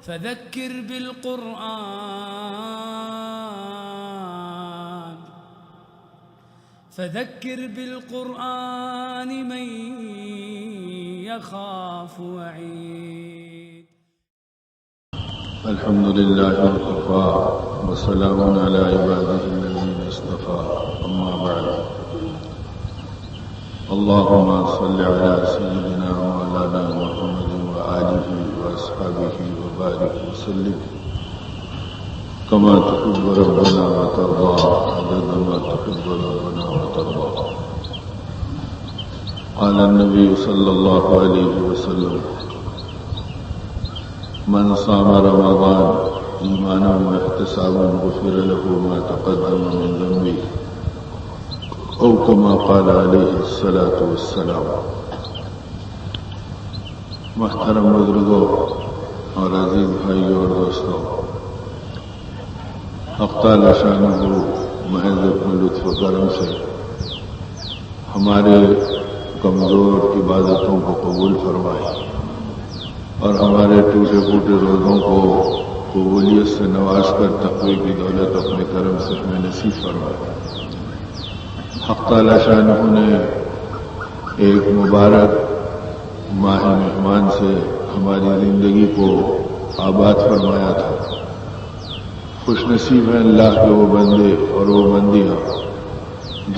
فذكر بالقرآن من يخاف وعيد. الحمد لله وكفى وسلام على عباده الذين اصطفى، أما بعد. اللهم صل على سيدنا مولانا محمد وآله وأصحابه وبارك وسلم كما تحب ربنا وترضى، عدد ما تحب ربنا وترضى. قال النبي صلى الله عليه وسلم: من صام رمضان ایمانا واحتسابا غفر له ما تقدم من ذنبه، او كما قال علیہ الصلاۃ والسلام. محترم بزرگوں اور عزیز بھائیوں اور دوستوں، حق تعالی شانہ محض اپنے لطف و کرم سے ہمارے کمزور عبادتوں کو قبول فرمائے اور ہمارے ٹوٹے پھوٹے روزوں کو قبولیت سے نواز کر تقوی کی دولت اپنے کرم سے ہمیں نصیب فرمائے. حق تعالی شانہ نے ایک مبارک ماہ مہمان سے ہماری زندگی کو آباد فرمایا تھا. خوش نصیب ہیں اللہ کے وہ بندے اور وہ بندیاں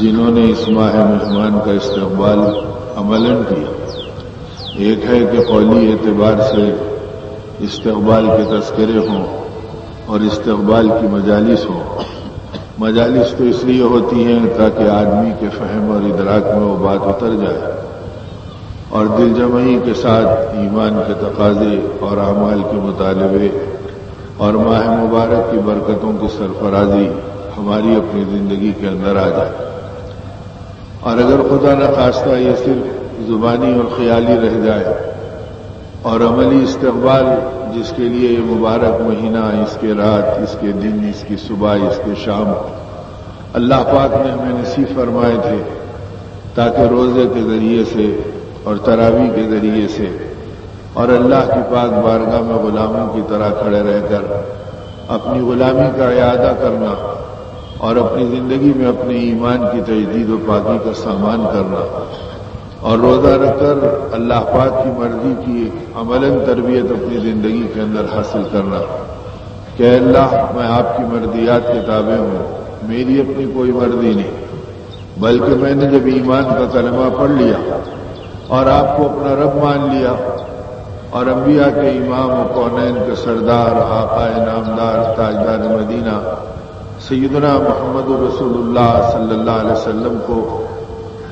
جنہوں نے اس ماہ مہمان کا استقبال عملاً کیا. ایک ہے کہ قولی اعتبار سے استقبال کے تذکرے ہوں اور استقبال کی مجالس ہوں. مجالس تو اس لیے ہوتی ہیں تاکہ آدمی کے فہم اور ادراک میں وہ بات اتر جائے اور دل جمعی کے ساتھ ایمان کے تقاضے اور اعمال کے مطالبے اور ماہ مبارک کی برکتوں کی سرفرازی ہماری اپنی زندگی کے اندر آ جائے. اور اگر خدا نخواستہ یہ صرف زبانی اور خیالی رہ جائے اور عملی استقبال جس کے لیے یہ مبارک مہینہ، اس کے رات، اس کے دن، اس کی صبح، اس کے شام اللہ پاک نے ہمیں نصیب فرمائے تھے تاکہ روزے کے ذریعے سے اور تراویح کے ذریعے سے اور اللہ کی پاک بارگاہ میں غلاموں کی طرح کھڑے رہ کر اپنی غلامی کا اعادہ کرنا اور اپنی زندگی میں اپنے ایمان کی تجدید و پاکی کا سامان کرنا اور روزہ رکھ کر اللہ پاک کی مرضی کی عملاً تربیت اپنی زندگی کے اندر حاصل کرنا کہ اللہ میں آپ کی مرضیات کے تابع ہوں، میری اپنی کوئی مرضی نہیں، بلکہ میں نے جب ایمان کا کلمہ پڑھ لیا اور آپ کو اپنا رب مان لیا اور انبیاء کے امام و کونین کے سردار، آقا نامدار، تاجدار مدینہ سیدنا محمد رسول اللہ صلی اللہ علیہ وسلم کو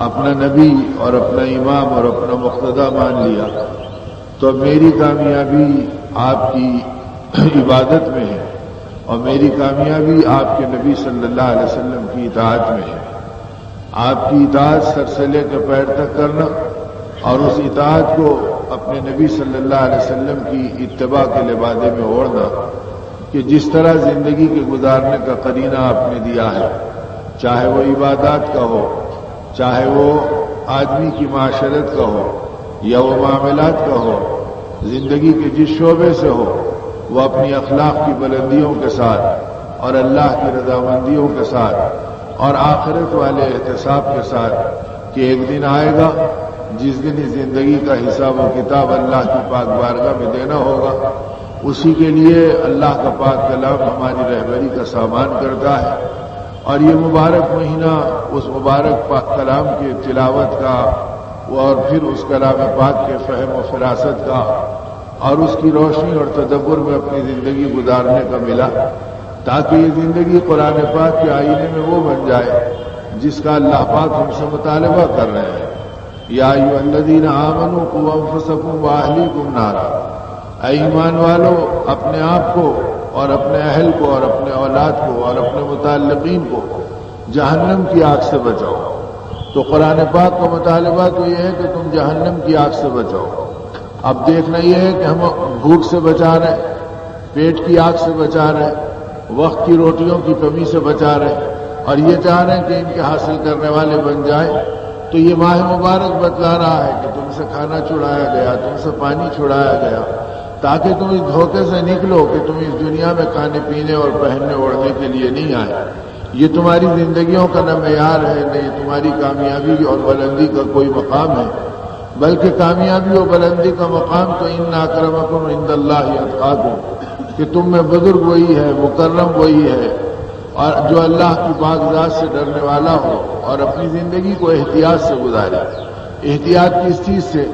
اپنا نبی اور اپنا امام اور اپنا مقتدی مان لیا، تو اب میری کامیابی آپ کی عبادت میں ہے اور میری کامیابی آپ کے نبی صلی اللہ علیہ وسلم کی اطاعت میں ہے. آپ کی اطاعت سر سے لے کے پیر تک کرنا اور اس اطاعت کو اپنے نبی صلی اللہ علیہ وسلم کی اتباع کے لبادے میں اوڑھنا کہ جس طرح زندگی کے گزارنے کا قرینہ آپ نے دیا ہے، چاہے وہ عبادات کا ہو، چاہے وہ آدمی کی معاشرت کا ہو یا وہ معاملات کا ہو، زندگی کے جس شعبے سے ہو وہ اپنی اخلاق کی بلندیوں کے ساتھ اور اللہ کی رضامندیوں کے ساتھ اور آخرت والے احتساب کے ساتھ کہ ایک دن آئے گا جس دن اس زندگی کا حساب و کتاب اللہ کی پاک بارگاہ میں دینا ہوگا، اسی کے لیے اللہ کا پاک کلام ہماری رہبری کا سامان کرتا ہے. اور یہ مبارک مہینہ اس مبارک پاک کلام کی تلاوت کا اور پھر اس کلام پاک کے فہم و فراست کا اور اس کی روشنی اور تدبر میں اپنی زندگی گزارنے کا ملا تاکہ یہ زندگی قرآن پاک کے آئینے میں وہ بن جائے جس کا اللہ پاک ہم سے مطالبہ کر رہے ہیں. یا ایھا الذین آمنوا قوا انفسکم واہلیکم نارا، اے ایمان والو اپنے آپ کو اور اپنے اہل کو اور اپنے اولاد کو اور اپنے متعلقین کو جہنم کی آگ سے بچاؤ. تو قرآن پاک کا مطالبہ تو یہ ہے کہ تم جہنم کی آگ سے بچاؤ. اب دیکھنا یہ ہے کہ ہم بھوک سے بچا رہے ہیں، پیٹ کی آگ سے بچا رہے ہیں، وقت کی روٹیوں کی کمی سے بچا رہے ہیں اور یہ چاہ رہے ہیں کہ ان کے حاصل کرنے والے بن جائیں. تو یہ ماہ مبارک بتلا رہا ہے کہ تم سے کھانا چھڑایا گیا، تم سے پانی چھڑایا گیا، تاکہ تم اس دھوکے سے نکلو کہ تم اس دنیا میں کھانے پینے اور پہننے اوڑھنے کے لیے نہیں آئے. یہ تمہاری زندگیوں کا نہ معیار ہے، نہ یہ تمہاری کامیابی اور بلندی کا کوئی مقام ہے، بلکہ کامیابی اور بلندی کا مقام تو ان اکرمکم عند اللہ اتقاکم، کہ تم میں بزرگ وہی ہے، مکرم وہی ہے، اور جو اللہ کی پاک ذات سے ڈرنے والا ہو اور اپنی زندگی کو احتیاط سے گزارے. احتیاط کس چیز سے؟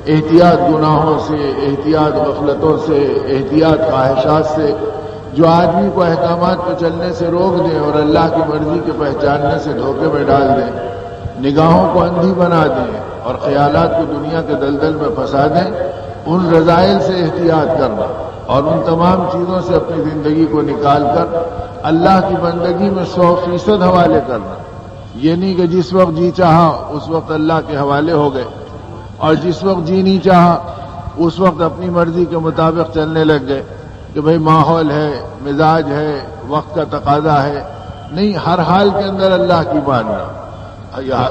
احتیاط گناہوں سے، احتیاط غفلتوں سے، احتیاط خواہشات سے جو آدمی کو احکامات پہ چلنے سے روک دیں اور اللہ کی مرضی کے پہچاننے سے دھوکے میں ڈال دیں، نگاہوں کو اندھی بنا دیں اور خیالات کو دنیا کے دلدل میں پھنسا دیں. ان رذائل سے احتیاط کرنا اور ان تمام چیزوں سے اپنی زندگی کو نکال کر اللہ کی بندگی میں 100% حوالے کرنا. یہ نہیں کہ جس وقت جی چاہا اس وقت اللہ کے حوالے ہو گئے اور جس وقت جی نہیں چاہا اس وقت اپنی مرضی کے مطابق چلنے لگ گئے کہ بھئی ماحول ہے، مزاج ہے، وقت کا تقاضا ہے. نہیں، ہر حال کے اندر اللہ کی ماننا،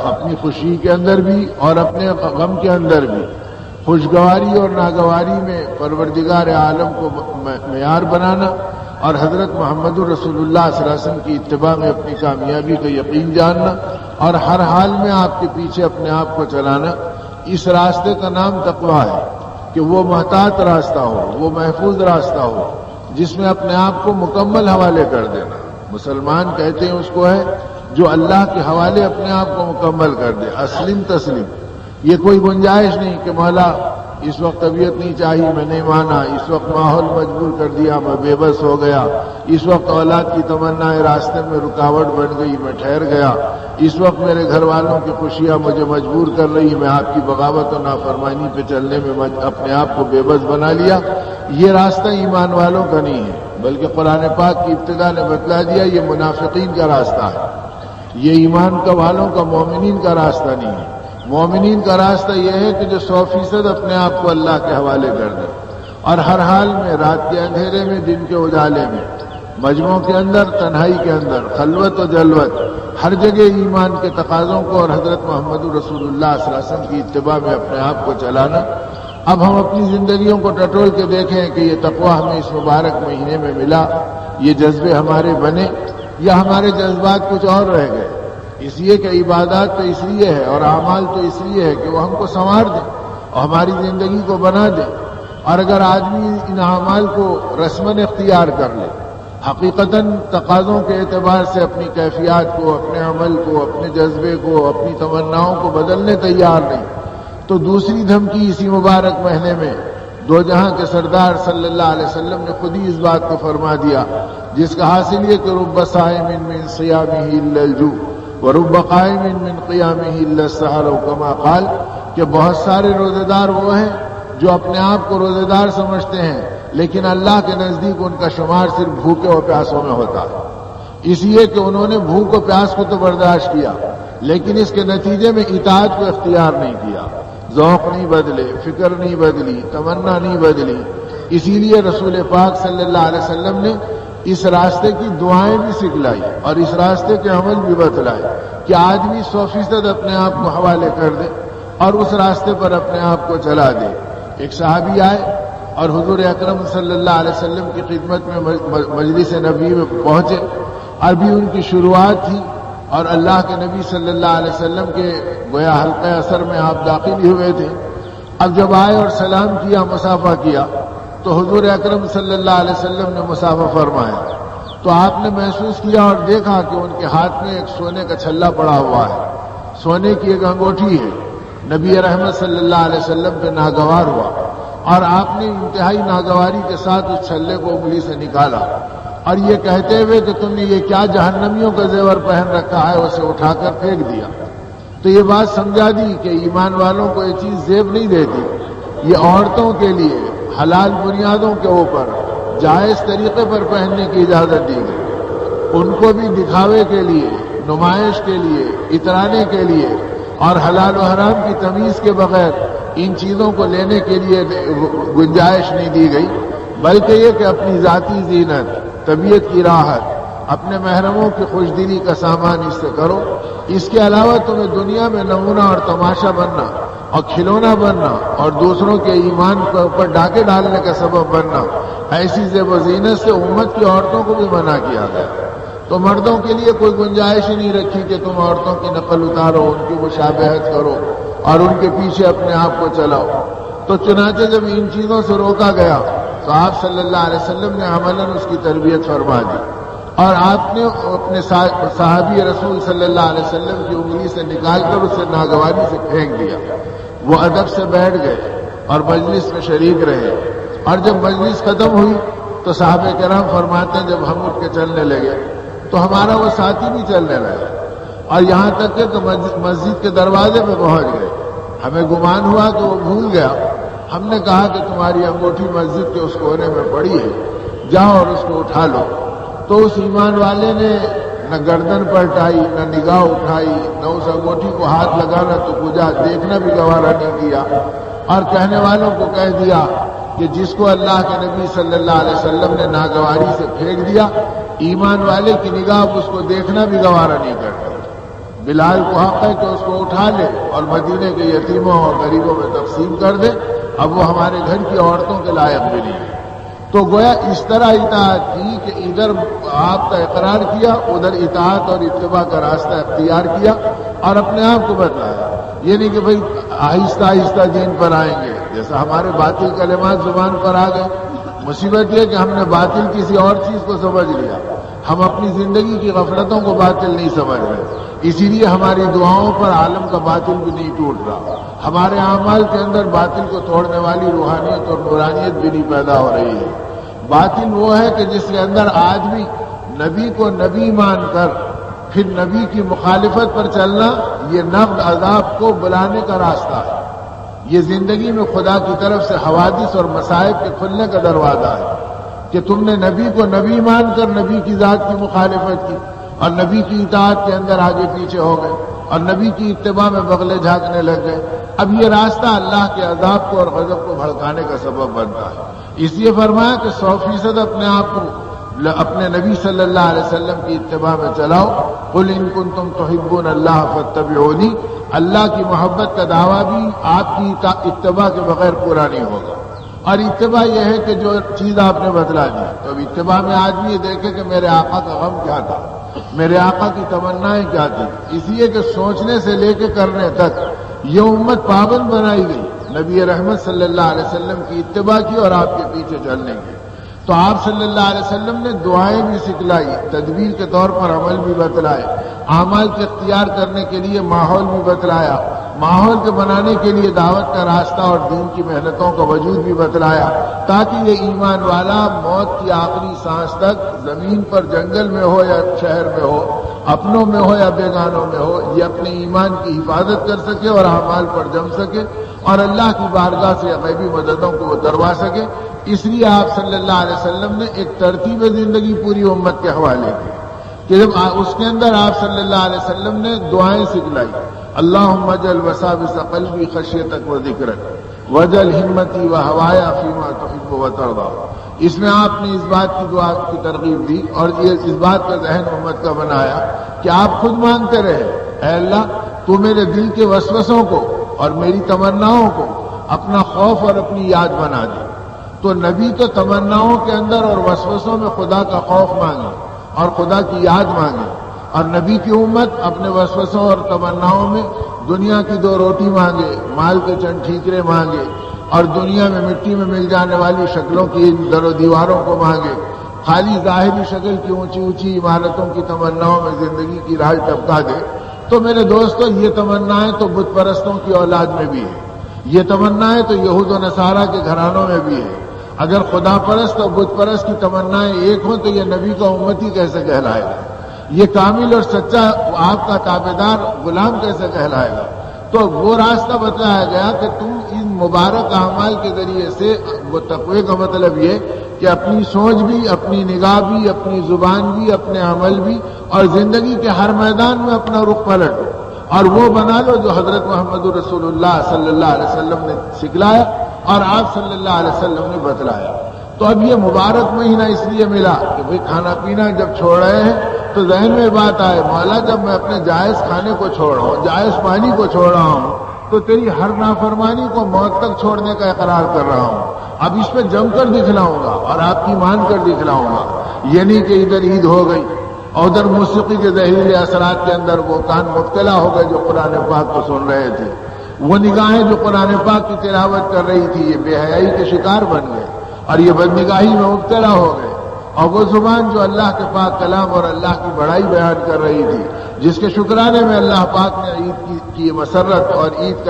اپنی خوشی کے اندر بھی اور اپنے غم کے اندر بھی، خوشگواری اور ناگواری میں پروردگار عالم کو معیار بنانا اور حضرت محمد رسول اللہ صلی اللہ علیہ وسلم کی اتباع میں اپنی کامیابی کا یقین جاننا اور ہر حال میں آپ کے پیچھے اپنے آپ کو چلانا. اس راستے کا نام تقویٰ ہے کہ وہ محتاط راستہ ہو، وہ محفوظ راستہ ہو جس میں اپنے آپ کو مکمل حوالے کر دینا. مسلمان کہتے ہیں اس کو ہے جو اللہ کے حوالے اپنے آپ کو مکمل کر دے. اسلم تسلیم، یہ کوئی گنجائش نہیں کہ مولا اس وقت طبیعت نہیں چاہیے میں نہیں مانا، اس وقت ماحول مجبور کر دیا میں بے بس ہو گیا، اس وقت اولاد کی تمنا راستے میں رکاوٹ بن گئی میں ٹھہر گیا، اس وقت میرے گھر والوں کی خوشیاں مجھے مجبور کر رہی میں آپ کی بغاوت و نافرمانی پہ چلنے میں اپنے آپ کو بے بس بنا لیا. یہ راستہ ایمان والوں کا نہیں ہے، بلکہ قرآن پاک کی ابتدا نے بتلا دیا یہ منافقین کا راستہ ہے، یہ ایمان کا والوں کا، مومنین کا راستہ نہیں ہے. مومنین کا راستہ یہ ہے کہ جو 100% اپنے آپ کو اللہ کے حوالے کر دے اور ہر حال میں، رات کے اندھیرے میں، دن کے اجالے میں، مجمعوں کے اندر، تنہائی کے اندر، خلوت و جلوت، ہر جگہ ایمان کے تقاضوں کو اور حضرت محمد رسول اللہ صلی اللہ علیہ وسلم کی اتباع میں اپنے آپ کو چلانا. اب ہم اپنی زندگیوں کو ٹٹول کے دیکھیں کہ یہ تقویٰ ہمیں اس مبارک مہینے میں ملا، یہ جذبے ہمارے بنے یا ہمارے جذبات کچھ اور رہ گئے. اس لیے کہ عبادات تو اس لیے ہے اور اعمال تو اس لیے ہے کہ وہ ہم کو سنوار دیں اور ہماری زندگی کو بنا دیں. اور اگر آدمی ان اعمال کو رسماً اختیار کر لے، حقیقتاً تقاضوں کے اعتبار سے اپنی کیفیات کو، اپنے عمل کو، اپنے جذبے کو، اپنی تمناؤں کو بدلنے تیار نہیں، تو دوسری دھمکی اسی مبارک مہینے میں دو جہاں کے سردار صلی اللہ علیہ وسلم نے خود ہی اس بات کو فرما دیا، جس کا حاصل یہ کہ رب صائم من صیامہ الا الجوع ورب قائم من قیامہ الا السحر، کما قال، کہ بہت سارے روزے دار وہ ہیں جو اپنے آپ کو روزے دار سمجھتے ہیں لیکن اللہ کے نزدیک ان کا شمار صرف بھوکے اور پیاسوں میں ہوتا ہے. اس لیے کہ انہوں نے بھوک و پیاس کو تو برداشت کیا لیکن اس کے نتیجے میں اطاعت کو اختیار نہیں کیا، ذوق نہیں بدلے، فکر نہیں بدلی، تمنا نہیں بدلی. اسی لیے رسول پاک صلی اللہ علیہ وسلم نے اس راستے کی دعائیں بھی سکھلائی اور اس راستے کے عمل بھی بتلائے کہ آدمی 100% اپنے آپ کو حوالے کر دے اور اس راستے پر اپنے آپ کو چلا دے. ایک صحابی آئے اور حضور اکرم صلی اللہ علیہ وسلم کی خدمت میں مجلس نبی میں پہنچے. ابھی ان کی شروعات تھی اور اللہ کے نبی صلی اللہ علیہ وسلم کے گویا حلقہ اثر میں آپ داخل ہی ہوئے تھے. اب جب آئے اور سلام کیا، مصافحہ کیا، تو حضور اکرم صلی اللہ علیہ وسلم نے مصافحہ فرمایا تو آپ نے محسوس کیا اور دیکھا کہ ان کے ہاتھ میں ایک سونے کا چھلا پڑا ہوا ہے، سونے کی ایک انگوٹھی ہے. نبی رحمت صلی اللہ علیہ وسلم پہ ناگوار ہوا اور آپ نے انتہائی ناگواری کے ساتھ اس چھلے کو انگلی سے نکالا اور یہ کہتے ہوئے کہ تم نے یہ کیا جہنمیوں کا زیور پہن رکھا ہے، اسے اٹھا کر پھینک دیا. تو یہ بات سمجھا دی کہ ایمان والوں کو یہ چیز زیب نہیں دیتی، یہ عورتوں کے لیے حلال بنیادوں کے اوپر جائز طریقے پر پہننے کی اجازت دی گئی. ان کو بھی دکھاوے کے لیے، نمائش کے لیے، اترانے کے لیے اور حلال و حرام کی تمیز کے بغیر ان چیزوں کو لینے کے لیے گنجائش نہیں دی گئی، بلکہ یہ کہ اپنی ذاتی زینت، طبیعت کی راحت، اپنے محرموں کی خوشدلی کا سامان اس سے کرو. اس کے علاوہ تمہیں دنیا میں نمونہ اور تماشا بننا اور کھلونا بننا اور دوسروں کے ایمان پر ڈاکے ڈالنے کا سبب بننا، ایسی زیب و زینت سے امت کی عورتوں کو بھی منع کیا گیا۔ تو مردوں کے لیے کوئی گنجائش ہی نہیں رکھی کہ تم عورتوں کی نقل اتارو، ان کی مشابہت کرو اور ان کے پیچھے اپنے آپ کو چلاؤ۔ تو چنانچہ جب ان چیزوں سے روکا گیا تو آپ صلی اللہ علیہ وسلم نے عملاً اس کی تربیت فرما دی، اور آپ نے اپنے صحابی رسول صلی اللہ علیہ وسلم کی انگلی سے نکال کر اسے ناگواری سے پھینک دیا۔ وہ ادب سے بیٹھ گئے اور مجلس میں شریک رہے، اور جب مجلس ختم ہوئی تو صحابہ کرام فرماتے ہیں جب ہم اٹھ کے چلنے لگے تو ہمارا وہ ساتھی بھی چلنے لگا، اور یہاں تک کہ مسجد کے دروازے پہ پہنچ گئے۔ ہمیں گمان ہوا کہ وہ بھول گیا۔ ہم نے کہا کہ تمہاری انگوٹھی مسجد کے اس کونے میں پڑی ہے، جاؤ اور اس کو اٹھا لو۔ تو اس ایمان والے نے نہ گردن پلٹائی، نہ نگاہ اٹھائی، نہ اس انگوٹھی کو ہاتھ لگانا تو پوجا دیکھنا بھی گوارا نہیں کیا، اور کہنے والوں کو کہہ دیا کہ جس کو اللہ کے نبی صلی اللہ علیہ وسلم نے ناگواری سے پھینک دیا، ایمان والے کی نگاہ اس کو دیکھنا بھی گوارا نہیں کرتی۔ بلال کو حق ہے کہ اس کو اٹھا لے اور مدینے کے یتیموں اور غریبوں میں تقسیم کر دے، اب وہ ہمارے گھر کی عورتوں کے لائق بھی نہیں ہے۔ تو گویا اس طرح اطاعت کی کہ ادھر آپ کا اقرار کیا، ادھر اطاعت اور اتباع کا راستہ اختیار کیا اور اپنے آپ کو بتلایا۔ یہ نہیں کہ بھئی آہستہ آہستہ دین پر آئیں گے، جیسا ہمارے باطل کلمات زبان پر آ گئے۔ مصیبت یہ کہ ہم نے باطل کسی اور چیز کو سمجھ لیا، ہم اپنی زندگی کی غفلتوں کو باطل نہیں سمجھ رہے، اسی لیے ہماری دعاؤں پر عالم کا باطل بھی نہیں ٹوٹ رہا، ہمارے اعمال کے اندر باطل کو توڑنے والی روحانیت اور نورانیت بھی نہیں پیدا ہو رہی ہے۔ باطل وہ ہے کہ جس کے اندر آدمی نبی کو نبی مان کر پھر نبی کی مخالفت پر چلنا، یہ نقد عذاب کو بلانے کا راستہ ہے، یہ زندگی میں خدا کی طرف سے حوادث اور مصائب کے کھلنے کا دروازہ ہے کہ تم نے نبی کو نبی مان کر نبی کی ذات کی مخالفت کی اور نبی کی اطاعت کے اندر آگے پیچھے ہو گئے اور نبی کی اتباع میں بغلے جھانکنے لگ گئے۔ اب یہ راستہ اللہ کے عذاب کو اور غضب کو بھڑکانے کا سبب بنتا ہے۔ اس لیے فرمایا کہ 100% اپنے آپ کو اپنے نبی صلی اللہ علیہ وسلم کی اتباع میں چلاؤ۔ قل ان کنتم تحبون اللہ فاتبعونی، اللہ کی محبت کا دعویٰ بھی آپ کی اتباع کے بغیر پورا نہیں ہوگا۔ اور اتباع یہ ہے کہ جو چیز آپ نے بتلا دی، تو اب اتباع میں آدمی یہ دیکھے کہ میرے آقا کا غم کیا تھا، میرے آقا کی تمنائیں کیا تھی۔ اس لیے کہ سوچنے سے لے کے کرنے تک یہ امت پابند بنائی گئی نبی رحمت صلی اللہ علیہ وسلم کی اتباع کی اور آپ کے پیچھے چلنے کی۔ تو آپ صلی اللہ علیہ وسلم نے دعائیں بھی سکھلائی، تدبیر کے طور پر عمل بھی بتلائے، اعمال کے اختیار کرنے کے لیے ماحول بھی بتلایا، ماحول کے بنانے کے لیے دعوت کا راستہ اور دین کی محنتوں کا وجود بھی بتلایا، تاکہ یہ ایمان والا موت کی آخری سانس تک زمین پر جنگل میں ہو یا شہر میں ہو، اپنوں میں ہو یا بیگانوں میں ہو، یہ اپنے ایمان کی حفاظت کر سکے اور اعمال پر جم سکے اور اللہ کی بارگاہ سے غیبی مددوں کو وہ دروا سکے۔ اس لیے آپ صلی اللہ علیہ وسلم نے ایک ترتیب زندگی پوری امت کے حوالے کی کہ جب اس کے اندر آپ صلی اللہ علیہ وسلم نے دعائیں سکھلائی، اللہم اجعل وساوس قلبی خشیتک و ذکرک وجل ہمتی و ہوایا فیما تحب و ترضی۔ اس میں آپ نے اس بات کی دعا کی ترغیب دی اور یہ اس بات کا ذہن امت کا بنایا کہ آپ خود مانگتے رہے، اے اللہ تو میرے دل کے وسوسوں کو اور میری تمناؤں کو اپنا خوف اور اپنی یاد بنا دے۔ تو نبی تو تمناؤں کے اندر اور وسوسوں میں خدا کا خوف مانگے اور خدا کی یاد مانگے، اور نبی کی امت اپنے وسوسوں اور تمناؤں میں دنیا کی 2 روٹی مانگے، مال کے چند ٹھیکرے مانگے اور دنیا میں مٹی میں مل جانے والی شکلوں کی در و دیواروں کو مانگے، خالی ظاہری شکل کی اونچی اونچی عمارتوں کی تمناؤں میں زندگی کی راہ ٹپکا دے۔ تو میرے دوستو، یہ تمنائیں تو بت پرستوں کی اولاد میں بھی ہے، یہ تمنائیں تو یہود و نصارہ کے گھرانوں میں بھی ہے۔ اگر خدا پرست اور بت پرست کی تمنائیں ایک ہوں تو یہ نبی کا امتی کیسے کہلائے گا؟ یہ کامل اور سچا آپ کا تابعدار غلام کیسے کہلائے گا؟ تو وہ راستہ بتایا گیا کہ تم ان مبارک اعمال کے ذریعے سے، وہ تقوی کا مطلب یہ کہ اپنی سوچ بھی، اپنی نگاہ بھی، اپنی زبان بھی، اپنے عمل بھی اور زندگی کے ہر میدان میں اپنا رخ پلٹو اور وہ بنا لو جو حضرت محمد رسول اللہ صلی اللہ علیہ وسلم نے سکھلایا اور آپ صلی اللہ علیہ وسلم نے بتلایا۔ تو اب یہ مبارک مہینہ اس لیے ملا کہ بھئی کھانا پینا جب چھوڑ رہے ہیں تو ذہن میں بات آئے، مولا جب میں اپنے جائز کھانے کو چھوڑ رہا ہوں، جائز پانی کو چھوڑ رہا ہوں، تو تیری ہر نافرمانی کو موت تک چھوڑنے کا اقرار کر رہا ہوں. اب اس پہ جم کر دکھلاؤں گا اور آپ کی مان کر دکھلاؤں گا. یہ نہیں کہ ادھر عید ہو گئی اور ادھر موسیقی کے زہریلے اثرات کے اندر وہ کان مبتلا ہو گئے جو قرآن پاک کو سن رہے تھے، وہ نگاہیں جو قرآن پاک کی تلاوت کر رہی تھی یہ بے حیائی کے شکار بن گئے اور یہ بدنگاہی میں مبتلا ہو گئے. اور وہ زبان جو اللہ کے پاک کلام اور اللہ کی بڑائی بیان کر رہی تھی، جس کے شکرانے میں اللہ پاک نے عید کی مسرت اور عید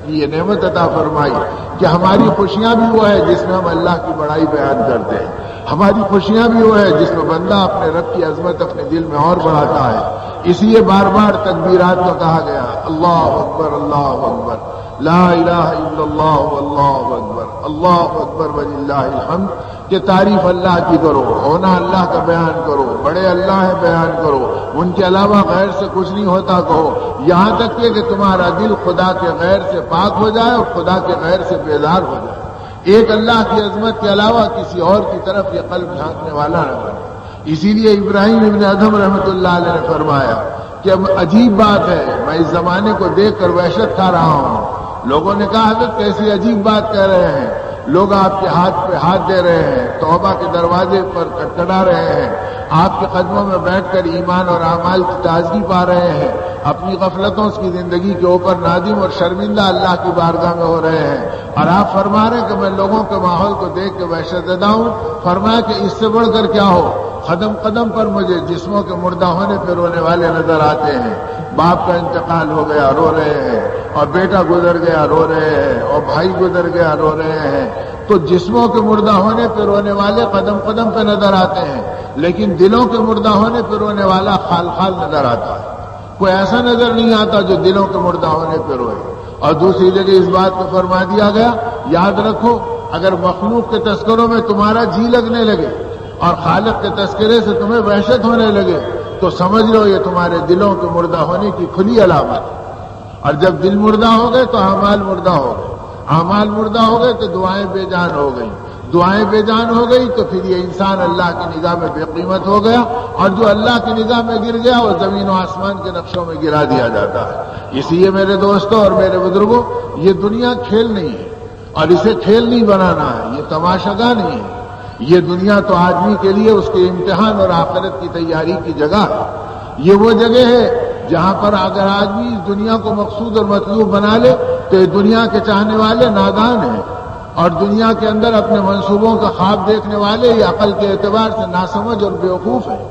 کی یہ نعمت عطا فرمائی کہ ہماری خوشیاں بھی وہ ہے جس میں ہم اللہ کی بڑائی بیان کرتے ہیں، ہماری خوشیاں بھی وہ ہے جس میں بندہ اپنے رب کی عظمت اپنے دل میں اور بڑھاتا ہے. اس لیے بار بار تکبیرات میں کہا گیا اللہ اکبر اللہ اکبر لا الہ الا اللہ واللہ اکبر اللہ اکبر وللہ الحمد، کہ تعریف اللہ کی کرو، ہونا اللہ کا بیان کرو، بڑے اللہ ہے بیان کرو، ان کے علاوہ غیر سے کچھ نہیں ہوتا کہو، یہاں تک کہ تمہارا دل خدا کے غیر سے پاک ہو جائے اور خدا کے غیر سے بیدار ہو جائے. ایک اللہ کی عظمت کے علاوہ کسی اور کی طرف یہ قلب جھانکنے والا نہ بنے. اسی لیے ابراہیم ابن ادھم رحمۃ اللہ علیہ نے فرمایا کہ اب عجیب بات ہے، میں اس زمانے کو دیکھ کر وحشت کھا رہا ہوں. لوگوں نے کہا حضرت کیسی عجیب بات کہہ رہے ہیں، لوگ آپ کے ہاتھ پہ ہاتھ دے رہے ہیں، توبہ کے دروازے پر کٹکھٹا رہے ہیں، آپ کے قدموں میں بیٹھ کر ایمان اور اعمال کی تازگی پا رہے ہیں، اپنی غفلتوں کی زندگی کے اوپر نادم اور شرمندہ اللہ کی بارگاہ میں ہو رہے ہیں، اور آپ فرما رہے ہیں کہ میں لوگوں کے ماحول کو دیکھ کے وحشت زدہ ہوں. فرمایا کہ اس سے بڑھ کر کیا ہو، قدم قدم پر مجھے جسموں کے مردہ ہونے پہ رونے والے نظر آتے ہیں. باپ کا انتقال ہو گیا رو رہے ہیں، اور بیٹا گزر گیا رو رہے ہیں، اور بھائی گزر گیا رو رہے ہیں. تو جسموں کے مردہ ہونے پہ رونے والے قدم قدم پہ نظر آتے ہیں، لیکن دلوں کے مردہ ہونے پہ رونے والا خال خال نظر آتا ہے. کوئی ایسا نظر نہیں آتا جو دلوں کے مردہ ہونے پہ روئے. اور دوسری جگہ اس بات کو فرما دیا گیا، یاد رکھو اگر مخلوق کے تذکروں میں تمہارا جی لگنے لگے اور خالق کے تذکرے سے تمہیں وحشت ہونے لگے تو سمجھ لو یہ تمہارے دلوں کے مردہ ہونے کی کھلی علامت. اور جب دل مردہ ہو گئے تو اعمال مردہ ہو گئے، اعمال مردہ ہو گئے تو دعائیں بے جان ہو گئیں، دعائیں بے جان ہو گئی تو پھر یہ انسان اللہ کی نگاہ میں بے قیمت ہو گیا، اور جو اللہ کی نگاہ میں گر گیا وہ زمین و آسمان کے نقشوں میں گرا دیا جاتا ہے. اس لیے میرے دوستوں اور میرے بزرگوں، یہ دنیا کھیل نہیں ہے اور اسے کھیل نہیں بنانا ہے، یہ تماشاگاہ نہیں ہے. یہ دنیا تو آدمی کے لیے اس کے امتحان اور آخرت کی تیاری کی جگہ ہے. یہ وہ جگہ ہے جہاں پر اگر آدمی اس دنیا کو مقصود اور مطلوب بنا لے تو یہ دنیا کے چاہنے والے نادان ہیں، اور دنیا کے اندر اپنے منصوبوں کا خواب دیکھنے والے یہ عقل کے اعتبار سے ناسمجھ اور بیوقوف ہیں.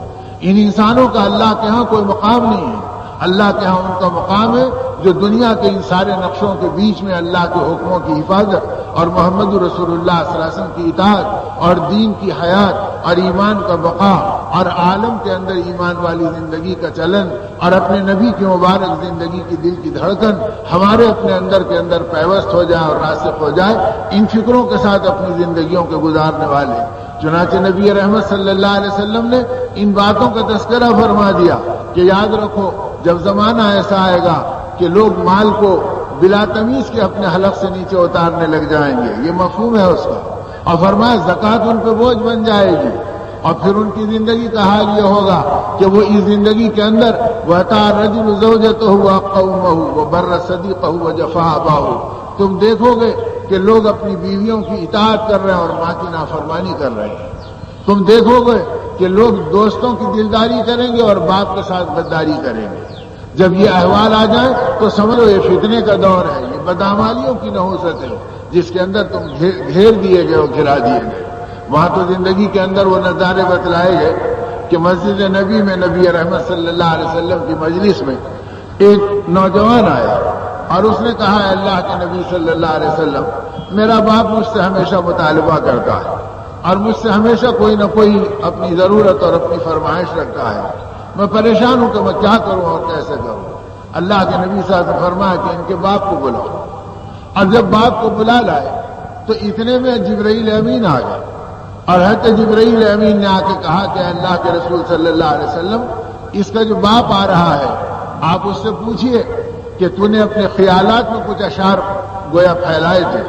ان انسانوں کا اللہ کے ہاں کوئی مقام نہیں ہے. اللہ کے ہاں ان کا مقام ہے جو دنیا کے ان سارے نقشوں کے بیچ میں اللہ کے حکموں کی حفاظت اور محمد رسول اللہ صلی اللہ علیہ وسلم کی اطاعت اور دین کی حیات اور ایمان کا بقا اور عالم کے اندر ایمان والی زندگی کا چلن اور اپنے نبی کی مبارک زندگی کی دل کی دھڑکن ہمارے اپنے اندر کے اندر پیوست ہو جائے اور راسخ ہو جائے. ان فکروں کے ساتھ اپنی زندگیوں کے گزارنے والے چنانچہ نبی رحمت صلی اللہ علیہ وسلم نے ان باتوں کا تذکرہ فرما دیا کہ یاد رکھو جب زمانہ ایسا آئے گا کہ لوگ مال کو بلا تمیز کے اپنے حلق سے نیچے اتارنے لگ جائیں گے، یہ مفہوم ہے اس کا، اور فرمایا زکوٰۃ ان پہ بوجھ بن جائے گی، اور پھر ان کی زندگی کا حال یہ ہوگا کہ وہ اس زندگی کے اندر وَأَطَاعَ الرَّجُلُ زَوْجَتَهُ وَقَوْمَهُ وَبَرَّ صَدِيقَهُ وَجَفَا أَبَاهُ. تم دیکھو گے کہ لوگ اپنی بیویوں کی اطاعت کر رہے ہیں اور ماں کی نافرمانی کر رہے ہیں. تم دیکھو گے کہ لوگ دوستوں کی دلداری کریں گے اور باپ کے ساتھ غداری کریں گے. جب یہ احوال آ جائیں تو سمجھو یہ فتنے کا دور ہے، یہ بدعمالیوں کی نحوست ہے جس کے اندر تم گھیر دیے گئے اور گھرا دیے گئے. وہاں تو زندگی کے اندر وہ نظارے بتلائے گئے کہ مسجد نبی میں نبی رحمت صلی اللہ علیہ وسلم کی مجلس میں ایک نوجوان آیا اور اس نے کہا اللہ کے نبی صلی اللہ علیہ وسلم میرا باپ مجھ سے ہمیشہ مطالبہ کرتا ہے اور مجھ سے ہمیشہ کوئی نہ کوئی اپنی ضرورت اور اپنی فرمائش رکھتا ہے، میں پریشان ہوں کہ میں کیا کروں اور کیسے کروں. اللہ کے نبی صلی اللہ علیہ وسلم نے فرمایا کہ ان کے باپ کو بلاؤ. اور جب باپ کو بلا لائے تو اتنے میں جبرائیل امین آ گئے اور حضرت جبرائیل امین نے آ کے کہا کہ اللہ کے رسول صلی اللہ علیہ وسلم اس کا جو باپ آ رہا ہے آپ اس سے پوچھئے کہ تو نے اپنے خیالات میں کچھ اشعار گویا پھیلائے تھے،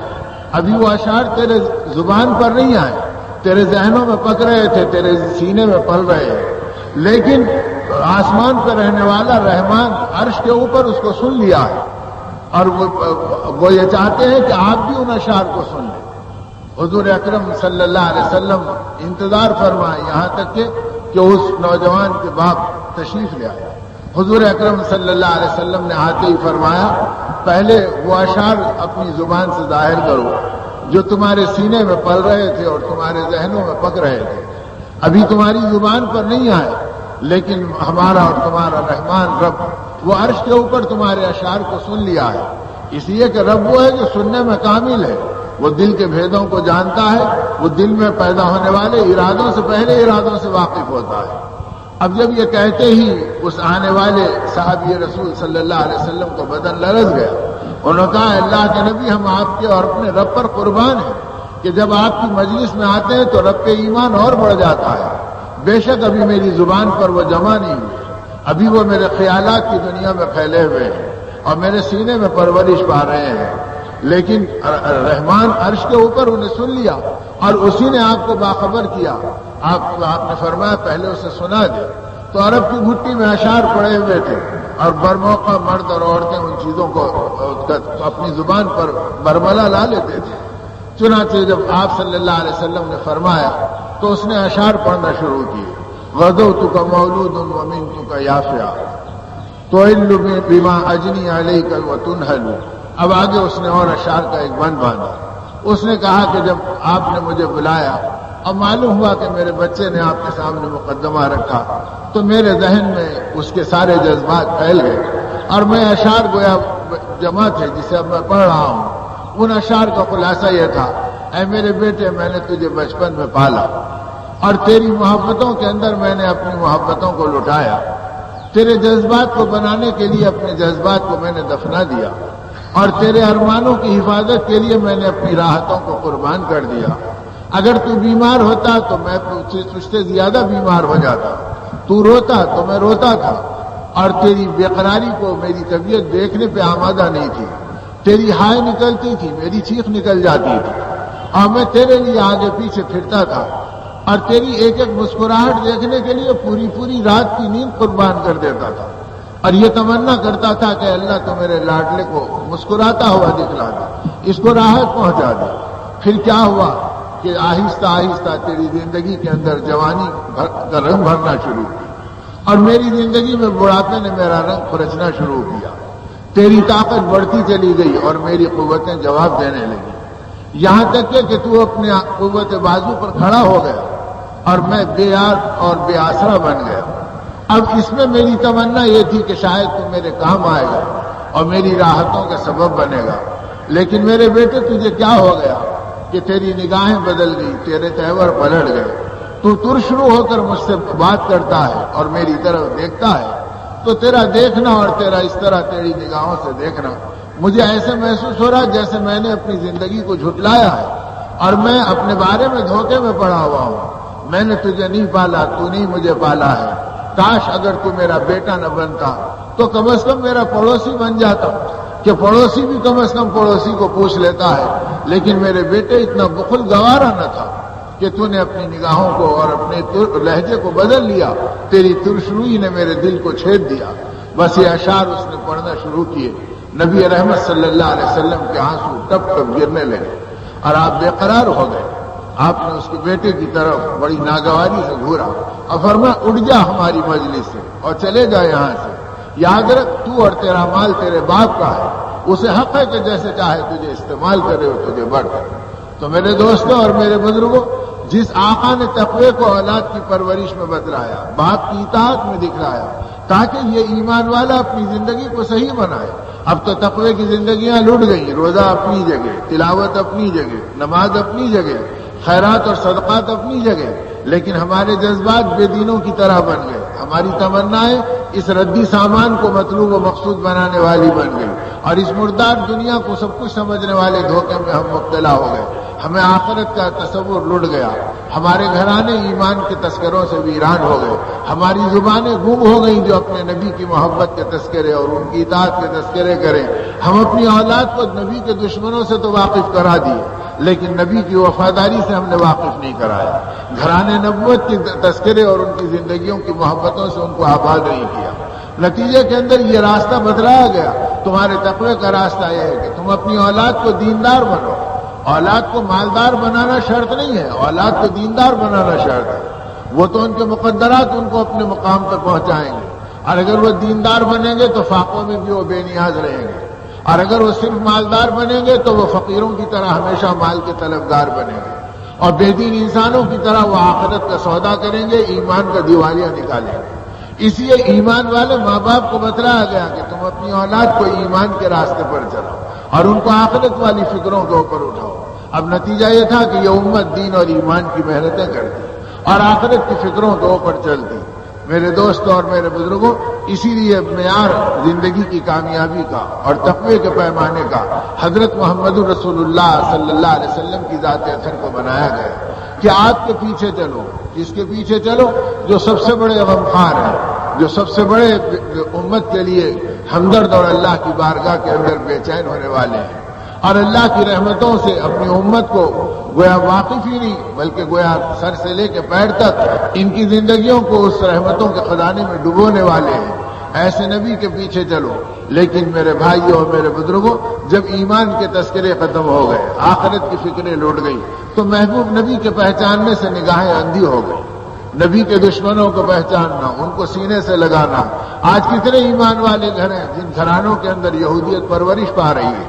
ابھی وہ اشعار تیرے زبان پر نہیں آئے، تیرے ذہنوں میں پک رہے تھے، تیرے سینے میں پل رہے ہیں، لیکن آسمان پہ رہنے والا رحمان عرش کے اوپر اس کو سن لیا ہے اور وہ یہ چاہتے ہیں کہ آپ بھی ان اشعار کو سن لیں۔ حضور اکرم صلی اللہ علیہ وسلم انتظار فرمائے یہاں تک کہ اس نوجوان کے باپ تشریف لے آئے۔ حضور اکرم صلی اللہ علیہ وسلم نے آتے ہی فرمایا پہلے وہ اشعار اپنی زبان سے ظاہر کرو جو تمہارے سینے میں پل رہے تھے اور تمہارے ذہنوں میں پک رہے تھے، ابھی تمہاری زبان پر نہیں آئے، لیکن ہمارا اور تمہارا رحمان رب وہ عرش کے اوپر تمہارے اشعار کو سن لیا ہے، اس لیے کہ رب وہ ہے جو سننے میں کامل ہے، وہ دل کے بھیدوں کو جانتا ہے، وہ دل میں پیدا ہونے والے ارادوں سے پہلے ارادوں سے واقف ہوتا ہے۔ اب جب یہ کہتے ہی اس آنے والے صحابی رسول صلی اللہ علیہ وسلم کا بدن لرز گیا، انہوں نے کہا اللہ کے نبی ہم آپ کے اور اپنے رب پر قربان ہیں کہ جب آپ کی مجلس میں آتے ہیں تو رب پہ ایمان اور بڑھ جاتا ہے، بے شک ابھی میری زبان پر وہ جمع نہیں ہوئی، ابھی وہ میرے خیالات کی دنیا میں پھیلے ہوئے ہیں اور میرے سینے میں پرورش پا رہے ہیں، لیکن رحمان عرش کے اوپر انہیں سن لیا اور اسی نے آپ کو باخبر کیا۔ آپ نے فرمایا پہلے اسے سنا دے، تو عرب کی گھٹی میں اشعار پڑے ہوئے تھے اور برموقع مرد اور عورتیں ان چیزوں کو اپنی زبان پر برملا لا لیتے تھے۔ چنانچہ جب آپ صلی اللہ علیہ وسلم نے فرمایا تو اس نے اشعار پڑھنا شروع کیے، غدوتک مولود ومنتک یافع تعل بما اجنی علیک وتنحل۔ اب آگے اس نے اور اشعار کا ایک بند باندھا۔ اس نے کہا کہ جب آپ نے مجھے بلایا اور معلوم ہوا کہ میرے بچے نے آپ کے سامنے مقدمہ رکھا تو میرے ذہن میں اس کے سارے جذبات پھیل گئے اور میں اشعار گویا جمع تھے جسے اب میں پڑھ رہا ہوں۔ ان اشعار کا خلاصہ یہ تھا، اے میرے بیٹے میں نے تجھے بچپن میں پالا اور تیری محبتوں کے اندر میں نے اپنی محبتوں کو لٹایا، تیرے جذبات کو بنانے کے لیے اپنے جذبات کو میں نے دفنا دیا اور تیرے ارمانوں کی حفاظت کے لیے میں نے اپنی راحتوں کو قربان کر دیا۔ اگر تو بیمار ہوتا تو میں تجھ سے زیادہ بیمار ہو جاتا، تو روتا تو میں روتا تھا اور تیری بے قراری کو میری طبیعت دیکھنے پہ آمادہ نہیں تھی، تیری ہائے نکلتی تھی میری چیخ نکل جاتی تھی اور میں تیرے لیے آگے پیچھے پھرتا تھا اور تیری ایک ایک مسکراہٹ دیکھنے کے لیے پوری پوری رات کی نیند قربان کر دیتا تھا اور یہ تمنا کرتا تھا کہ اللہ تو میرے لاڈلے کو مسکراتا ہوا دکھلا دے، اس کو راحت پہنچا دے۔ پھر کیا ہوا کہ آہستہ آہستہ تیری زندگی کے اندر جوانی کا رنگ بھرنا شروع کی اور میری زندگی میں بڑھاپے نے میرا رنگ کھرچنا شروع کیا، تیری طاقت بڑھتی چلی گئی اور میری قوتیں جواب دینے لگی، یہاں تک کہ تو اپنے قوت بازو پر کھڑا ہو گیا اور میں بے یار اور بے آسرا بن گیا۔ اب اس میں میری تمنا یہ تھی کہ شاید تو میرے کام آئے گا اور میری راحتوں کا سبب بنے گا، لیکن میرے بیٹے تجھے کیا ہو گیا کہ تیری نگاہیں بدل گئی، تیرے تیور پلٹ گئے، تو ترشرو ہو کر مجھ سے بات کرتا ہے اور میری طرف دیکھتا ہے تو تیرا دیکھنا اور تیرا اس طرح تیری نگاہوں سے دیکھنا مجھے ایسے محسوس ہو رہا جیسے میں نے اپنی زندگی کو جھٹلایا ہے اور میں اپنے بارے میں دھوکے میں پڑا ہوا ہوں۔ میں نے تجھے نہیں پالا، تو نہیں مجھے پالا ہے، کاش اگر تو میرا بیٹا نہ بنتا تو کم از کم میرا پڑوسی بن جاتا، کہ پڑوسی بھی کم از کم پڑوسی کو پوچھ لیتا ہے، لیکن میرے بیٹے اتنا بخل گوارا نہ تھا کہ تو نے اپنی نگاہوں کو اور اپنے لہجے کو بدل لیا، تیری ترشروئی نے میرے دل کو چھید دیا۔ بس یہ اشعار اس نے پڑھنا شروع کیے، نبی رحمت صلی اللہ علیہ وسلم کے آنسو ٹپ ٹپ گرنے لگے اور آپ بے قرار ہو گئے۔ آپ نے اس کے بیٹے کی طرف بڑی ناگواری سے گھورا اور فرمایا اٹھ جا ہماری مجلس سے اور چلے جا یہاں سے، یاد رکھ تو اور تیرا مال تیرے باپ کا ہے، اسے حق ہے کہ جیسے چاہے تجھے استعمال کرے اور تجھے بڑھ کرے۔ تو میرے دوستوں اور میرے بزرگوں، جس آقا نے تقوی کو اولاد کی پرورش میں بتلایا، باپ کی اطاعت میں دکھلایا تاکہ یہ ایمان والا اپنی زندگی کو صحیح بنائے، اب تو تقوی کی زندگیاں لٹ گئیں، روزہ اپنی جگہ، تلاوت اپنی جگہ، نماز اپنی جگہ، خیرات اور صدقات اپنی جگہ، لیکن ہمارے جذبات بے دینوں کی طرح بن گئے، ہماری تمنائیں اس ردی سامان کو مطلوب و مقصود بنانے والی بن گئی اور اس مردار دنیا کو سب کچھ سمجھنے والے دھوکے میں ہم مبتلا ہو گئے، ہمیں آخرت کا تصور لٹ گیا، ہمارے گھرانے ایمان کے تذکروں سے ویران ہو گئے، ہماری زبانیں گم ہو گئیں جو اپنے نبی کی محبت کے تذکرے اور ان کی اطاعت کے تذکرے کریں۔ ہم اپنی اولاد کو نبی کے دشمنوں سے تو واقف کرا دیے لیکن نبی کی وفاداری سے ہم نے واقف نہیں کرایا، گھرانے نبوت کے تذکرے اور ان کی زندگیوں کی محبتوں سے ان کو آباد نہیں کیا، نتیجے کے اندر یہ راستہ بدلایا گیا تمہارے تقوی کا راستہ یہ ہے کہ تم اپنی اولاد کو دیندار بنو. اولاد کو مالدار بنانا شرط نہیں ہے، اولاد کو دیندار بنانا شرط ہے. وہ تو ان کے مقدرات ان کو اپنے مقام پر پہنچائیں گے، اور اگر وہ دیندار بنیں گے تو فاقوں میں بھی وہ بے نیاز رہیں گے، اور اگر وہ صرف مالدار بنیں گے تو وہ فقیروں کی طرح ہمیشہ مال کے طلبگار بنیں گے، اور بے دین انسانوں کی طرح وہ آخرت کا سودا کریں گے، ایمان کا دیوالیہ نکالیں گے. اس لیے ایمان والے ماں باپ کو بتلایا گیا کہ تم اپنی اولاد کو ایمان کے راستے پر چلاؤ اور ان کو آخرت والی فکروں کے اوپر اٹھاؤ. اب نتیجہ یہ تھا کہ یہ امت دین اور ایمان کی محنتیں کرتی اور آخرت کی فکروں کے اوپر چلتی. میرے دوستوں اور میرے بزرگوں، اسی لیے معیار زندگی کی کامیابی کا اور تقوی کے پیمانے کا حضرت محمد رسول اللہ صلی اللہ علیہ وسلم کی ذات اثر کو بنایا گیا کہ آپ کے پیچھے چلو. جس کے پیچھے چلو جو سب سے بڑے غمخوار ہیں، جو سب سے بڑے امت کے لیے ہمدرد اور اللہ کی بارگاہ کے اندر بے چین ہونے والے ہیں، اور اللہ کی رحمتوں سے اپنی امت کو گویا واقف ہی نہیں بلکہ گویا سر سے لے کے پیر تک ان کی زندگیوں کو اس رحمتوں کے خزانے میں ڈبونے والے ہیں. ایسے نبی کے پیچھے چلو. لیکن میرے بھائیوں اور میرے بزرگوں، جب ایمان کے تذکرے ختم ہو گئے، آخرت کی فکریں لوٹ گئی، تو محبوب نبی کے پہچاننے سے نگاہیں اندھی ہو گئی. نبی کے دشمنوں کو پہچاننا، ان کو سینے سے لگانا. آج کتنے ایمان والے گھر ہیں جن گھرانوں کے اندر یہودیت پرورش پا رہی ہے،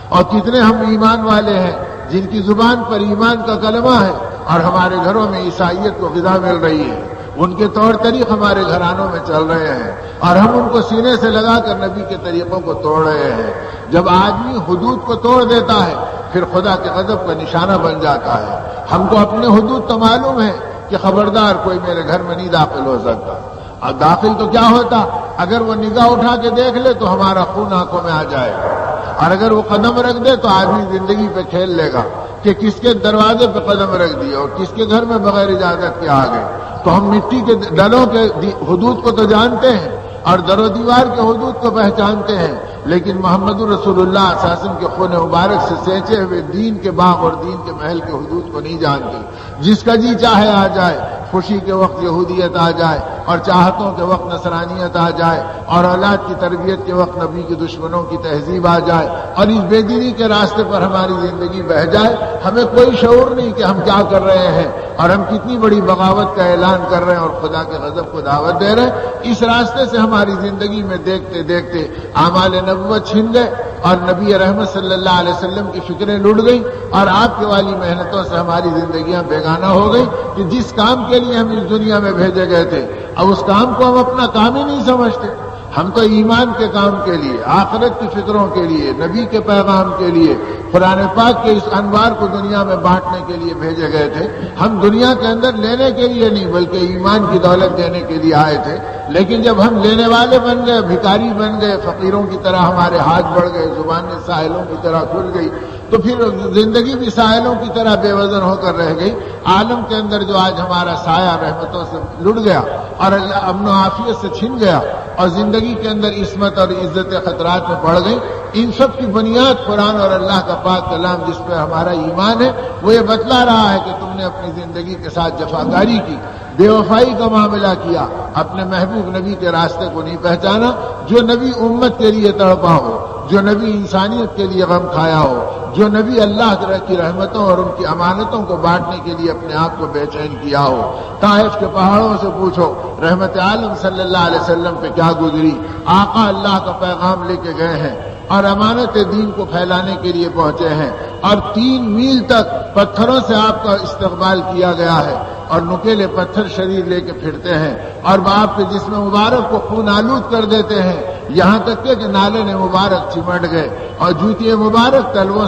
اور کتنے ہم ایمان والے ہیں جن کی زبان پر ایمان کا کلمہ ہے اور ہمارے گھروں میں عیسائیت کو غذا مل رہی ہے. ان کے طور طریق ہمارے گھرانوں میں چل رہے ہیں اور ہم ان کو سینے سے لگا کر نبی کے طریقوں کو توڑ رہے ہیں. جب آدمی حدود کو توڑ دیتا ہے پھر خدا کے غضب کا نشانہ بن جاتا ہے. ہم کو اپنے حدود تو معلوم ہے کہ خبردار کوئی میرے گھر میں نہیں داخل ہو سکتا. اور داخل تو کیا ہوتا، اگر وہ نگاہ اٹھا کے دیکھ لے تو ہمارا خون آنکھوں میں آ جائے گا، اور اگر وہ قدم رکھ دے تو آدمی زندگی پہ کھیل لے گا کہ کس کے دروازے پہ قدم رکھ دیا اور کس کے گھر میں بغیر اجازت کے آ گئے. تو ہم مٹی کے ڈلوں کے حدود کو تو جانتے ہیں اور در و دیوار کے حدود کو پہچانتے ہیں، لیکن محمد رسول اللہ صلی اللہ علیہ وسلم کے خون مبارک سے سینچے ہوئے دین کے باغ اور دین کے محل کے حدود کو نہیں جانتے. جس کا جی چاہے آ جائے، خوشی کے وقت یہودیت آ جائے اور چاہتوں کے وقت نصرانیت آ جائے اور اولاد کی تربیت کے وقت نبی کے دشمنوں کی تہذیب آ جائے اور اس بے دینی کے راستے پر ہماری زندگی بہہ جائے، ہمیں کوئی شعور نہیں کہ ہم کیا کر رہے ہیں اور ہم کتنی بڑی بغاوت کا اعلان کر رہے ہیں اور خدا کے غضب کو دعوت دے رہے ہیں. اس راستے سے ہماری زندگی میں دیکھتے دیکھتے اعمال نبوت چھن گئے اور نبی رحمت صلی اللہ علیہ وسلم کی فکریں لٹ گئیں اور آپ کے والی محنتوں سے ہماری زندگیاں بیگانہ ہو گئی کہ جس کام کے لیے ہم اس دنیا میں بھیجے گئے تھے اب اس کام کو ہم اپنا کام ہی نہیں سمجھتے. ہم تو ایمان کے کام کے لیے، آخرت کی فکروں کے لیے، نبی کے پیغام کے لیے، قرآن پاک کے اس انوار کو دنیا میں بانٹنے کے لیے بھیجے گئے تھے. ہم دنیا کے اندر لینے کے لیے نہیں بلکہ ایمان کی دولت دینے کے لیے آئے تھے. لیکن جب ہم لینے والے بن گئے، بھکاری بن گئے، فقیروں کی طرح ہمارے ہاتھ بڑھ گئے، زبانیں ساحلوں کی طرح کھل گئی، تو پھر زندگی بھی ساحلوں کی طرح بے وزن ہو کر رہ گئی. عالم کے اندر جو آج ہمارا سایہ رحمتوں سے لٹ گیا اور امن و عافیت سے چھن گیا اور زندگی کے اندر عصمت اور عزت خطرات میں پڑ گئی، ان سب کی بنیاد قرآن اور اللہ کا پاک کلام جس پہ ہمارا ایمان ہے وہ یہ بتلا رہا ہے کہ تم نے اپنی زندگی کے ساتھ جفاکاری کی، بے وفائی کا معاملہ کیا، اپنے محبوب نبی کے راستے کو نہیں پہچانا جو نبی امت کے لیے تڑپا ہو، جو نبی انسانیت کے لیے غم کھایا ہو، جو نبی اللہ کی رحمتوں اور ان کی امانتوں کو بانٹنے کے لیے اپنے آپ کو بے چین کیا ہو. طائف کے پہاڑوں سے پوچھو رحمت عالم صلی اللہ علیہ وسلم پہ کیا گزری. آقا اللہ کا پیغام لے کے گئے ہیں اور امانت دین کو پھیلانے کے لیے پہنچے ہیں اور 3 میل تک پتھروں سے آپ کا استقبال کیا گیا ہے اور نکیلے پتھر شریر لے کے پھرتے ہیں اور آپ کے جسم مبارک کو خون آلود کر دیتے ہیں، یہاں تک کہ نالے نے مبارک چمٹ گئے اور جوتی مبارک تلووں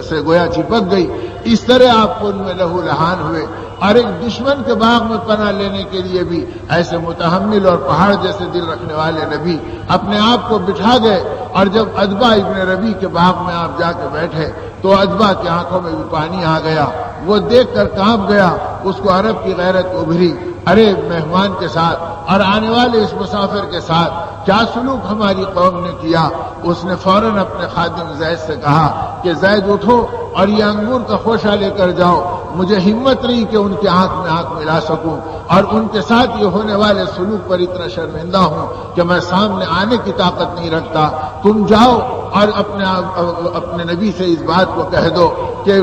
سے گویا چپک گئی. اس طرح آپ خون میں لہو لہان ہوئے اور ایک دشمن کے باغ میں پناہ لینے کے لیے بھی ایسے متحمل اور پہاڑ جیسے دل رکھنے والے نبی اپنے آپ کو بٹھا گئے. اور جب ادبا ابن ربی کے باغ میں آپ جا کے بیٹھے تو ادبا کی آنکھوں میں بھی پانی آ گیا، وہ دیکھ کر کانپ گیا، اس کو عرب کی غیرت ابھری. ارے مہمان کے ساتھ اور آنے والے اس مسافر کے ساتھ کیا سلوک ہماری قوم نے کیا. اس نے فوراً اپنے خادم زید سے کہا کہ زید اٹھو اور یہ انگور کا خوشہ لے کر جاؤ، مجھے ہمت نہیں کہ ان کی آنکھ میں آنکھ ملا سکوں. اور ان کے ساتھ یہ ہونے والے سلوک پر اتنا شرمندہ ہوں کہ میں سامنے آنے کی طاقت نہیں رکھتا. تم جاؤ اور اپنے نبی سے اس بات کو کہہ دو کہ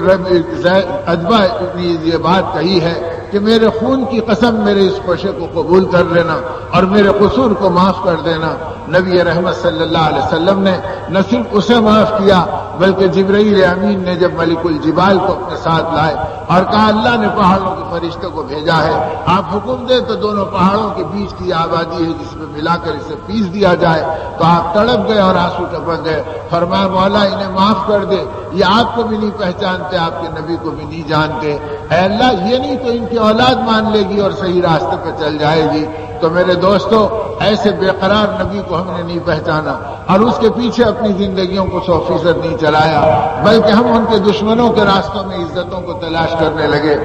عتبہ نے یہ بات کہی ہے کہ میرے خون کی قسم میرے اس خوشے کو قبول کر لینا اور میرے قصور کو معاف کر دینا. نبی رحمت صلی اللہ علیہ وسلم نے نہ صرف اسے معاف کیا بلکہ جبرائیل امین نے جب ملک الجبال کو اپنے ساتھ لائے اور کہا اللہ نے پہاڑوں کے فرشتے کو بھیجا ہے, آپ حکم دیں تو دونوں پہاڑوں کے بیچ کی آبادی ہے جس میں ملا کر اسے پیس دیا جائے, تو آپ تڑپ گئے اور آنسو ٹپک گئے. فرمایا مولا انہیں معاف کر دے, یہ آپ کو بھی نہیں پہچانتے, آپ کے نبی کو بھی نہیں جانتے. اے اللہ یہ نہیں تو ان کی اولاد مان لے گی اور صحیح راستے پہ چل جائے گی. تو میرے دوستو ایسے بے قرار نبی کو ہم نے نہیں پہچانا اور اس کے پیچھے اپنی زندگیوں کو 100% نہیں چلایا, بلکہ ہم ان کے دشمنوں کے راستوں میں عزتوں کو تلاش کرنے لگے.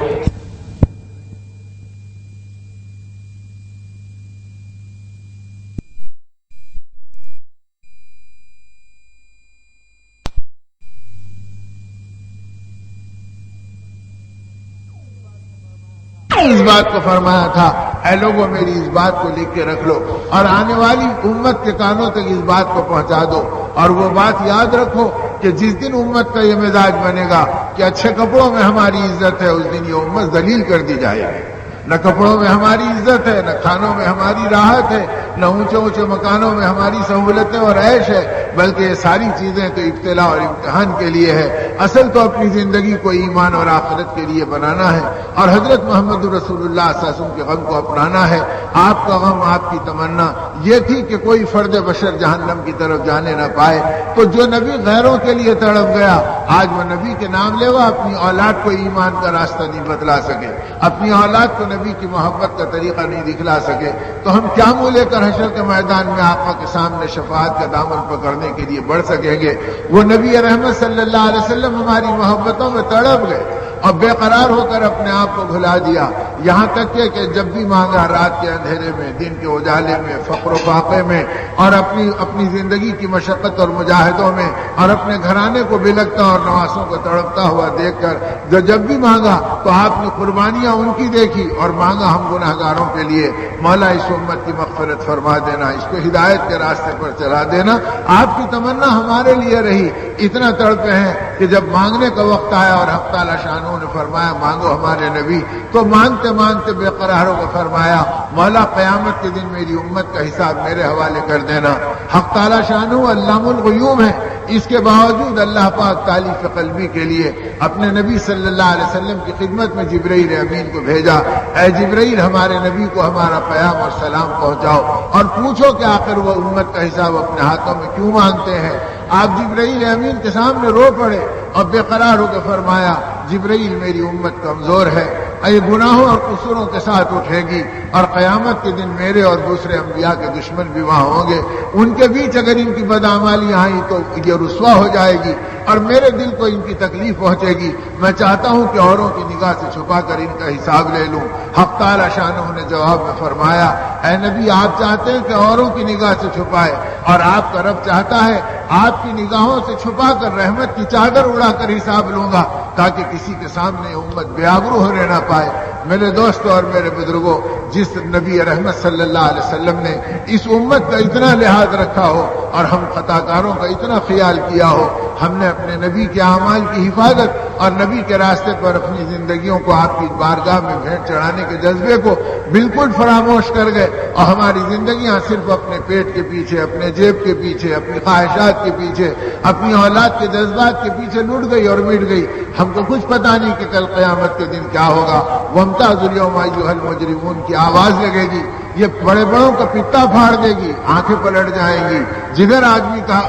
اس بات کو فرمایا تھا اے لوگوں میری اس بات کو لکھ کے رکھ لو اور آنے والی امت کے کانوں تک اس بات کو پہنچا دو, اور وہ بات یاد رکھو کہ جس دن امت کا یہ مزاج بنے گا کہ اچھے کپڑوں میں ہماری عزت ہے, اس دن یہ امت ذلیل کر دی جائے گی. نہ کپڑوں میں ہماری عزت ہے, نہ کھانوں میں ہماری راحت ہے, نہ اونچے اونچے مکانوں میں ہماری سہولتیں اور عیش ہے, بلکہ یہ ساری چیزیں تو ابتلا اور امتحان کے لیے ہے. اصل تو اپنی زندگی کو ایمان اور آخرت کے لیے بنانا ہے اور حضرت محمد رسول اللہ صلی اللہ علیہ وسلم کے غم کو اپنانا ہے. آپ کا غم, آپ کی تمنا یہ تھی کہ کوئی فرد بشر جہنم کی طرف جانے نہ پائے. تو جو نبی غیروں کے لیے تڑپ گیا, آج وہ نبی کے نام لے گا, اپنی اولاد کو ایمان کا راستہ نہیں بتلا سکے, اپنی اولاد کو نبی کی محبت کا طریقہ نہیں دکھلا سکے, تو ہم کیا منہ لے کر حشر کے میدان میں آقا کے سامنے شفاعت کا دامن پکڑنے کے لیے بڑھ سکیں گے؟ وہ نبی رحمت صلی اللہ علیہ وسلم ہماری محبتوں میں تڑپ گئے اور بے قرار ہو کر اپنے آپ کو بھلا دیا, یہاں تک کہ جب بھی مانگا رات کے اندھیرے میں, دن کے اجالے میں, فقر و فاقے میں اور اپنی زندگی کی مشقت اور مجاہدوں میں اور اپنے گھرانے کو بلکتا اور نواسوں کو تڑپتا ہوا دیکھ کر جب بھی مانگا تو آپ نے قربانیاں ان کی دیکھی اور مانگا ہم گناہگاروں کے لیے, مولا اس امت کی مغفرت فرما دینا, اس کو ہدایت کے راستے پر چلا دینا. آپ کی تمنا ہمارے لیے رہی. اتنا تڑپے ہیں کہ جب مانگنے کا وقت آیا اور حق تعالی شانوں نے فرمایا مانگو ہمارے نبی, تو مانگتے مانگتے بے قراروں کو فرمایا مولا قیامت کے دن میری امت کا حساب میرے حوالے کر دینا. حق تعالی شانوں علام الغیوب ہے, اس کے باوجود اللہ پاک تعلیف قلبی کے لیے اپنے نبی صلی اللہ علیہ وسلم کی خدمت میں جبرائیل امین کو بھیجا. اے جبرائیل ہمارے نبی کو ہمارا پیام اور سلام پہنچاؤ اور پوچھو کہ آخر وہ امت کا حساب اپنے ہاتھوں میں کیوں مانگتے ہیں. آپ جبرائیل امین کے سامنے رو پڑے اور بے قرار ہو کے فرمایا جبرائیل میری امت کمزور ہے, یہ گناہوں اور قصوروں کے ساتھ اٹھے گی اور قیامت کے دن میرے اور دوسرے انبیاء کے دشمن بھی وہاں ہوں گے, ان کے بیچ اگر ان کی بدعمالی آئی تو یہ رسوا ہو جائے گی اور میرے دل کو ان کی تکلیف پہنچے گی. میں چاہتا ہوں کہ اوروں کی نگاہ سے چھپا کر ان کا حساب لے لوں. حق تعالی شانہ نے جواب میں فرمایا اے نبی آپ چاہتے ہیں کہ اوروں کی نگاہ سے چھپائے اور آپ کا رب چاہتا ہے آپ کی نگاہوں سے چھپا کر رحمت کی چادر اڑا کر حساب لوں گا تاکہ کسی کے سامنے امت بے آبرو ہونے نہ پائے. میرے دوستوں اور میرے بزرگوں, جس نبی رحمت صلی اللہ علیہ وسلم نے اس امت کا اتنا لحاظ رکھا ہو اور ہم خطا کاروں کا اتنا خیال کیا ہو, ہم نے اپنے نبی کے اعمال کی حفاظت اور نبی کے راستے پر اپنی زندگیوں کو آپ کی بارگاہ میں بھیٹ چڑھانے کے جذبے کو بالکل فراموش کر گئے اور ہماری زندگیاں صرف اپنے پیٹ کے پیچھے, اپنے جیب کے پیچھے, اپنی خواہشات کے پیچھے, اپنی اولاد کے جذبات کے پیچھے لٹ گئی اور مٹ گئی. ہم کو کچھ پتہ نہیں کہ کل قیامت کے دن کیا ہوگا. وامتاز الیوم ایھا المجرمون کی آواز لگے گی, یہ بڑے بڑوں کا پتا پھاڑ دے گی, آنکھیں پلٹ جائیں گی, جگر آدمی کا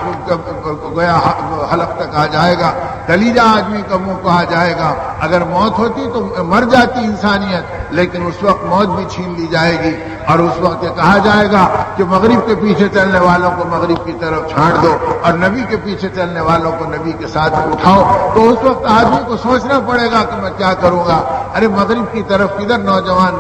گویا حلق تک آ جائے گا, کلیجہ آدمی کا منہ کہا جائے گا. اگر موت ہوتی تو مر جاتی انسانیت, لیکن اس وقت موت بھی چھین لی جائے گی اور اس وقت یہ کہا جائے گا کہ مغرب کے پیچھے چلنے والوں کو مغرب کی طرف چھانٹ دو اور نبی کے پیچھے چلنے والوں کو نبی کے ساتھ اٹھاؤ. تو اس وقت آدمی کو سوچنا پڑے گا کہ میں کیا کروں گا. ارے مغرب کی طرف کدھر نوجوان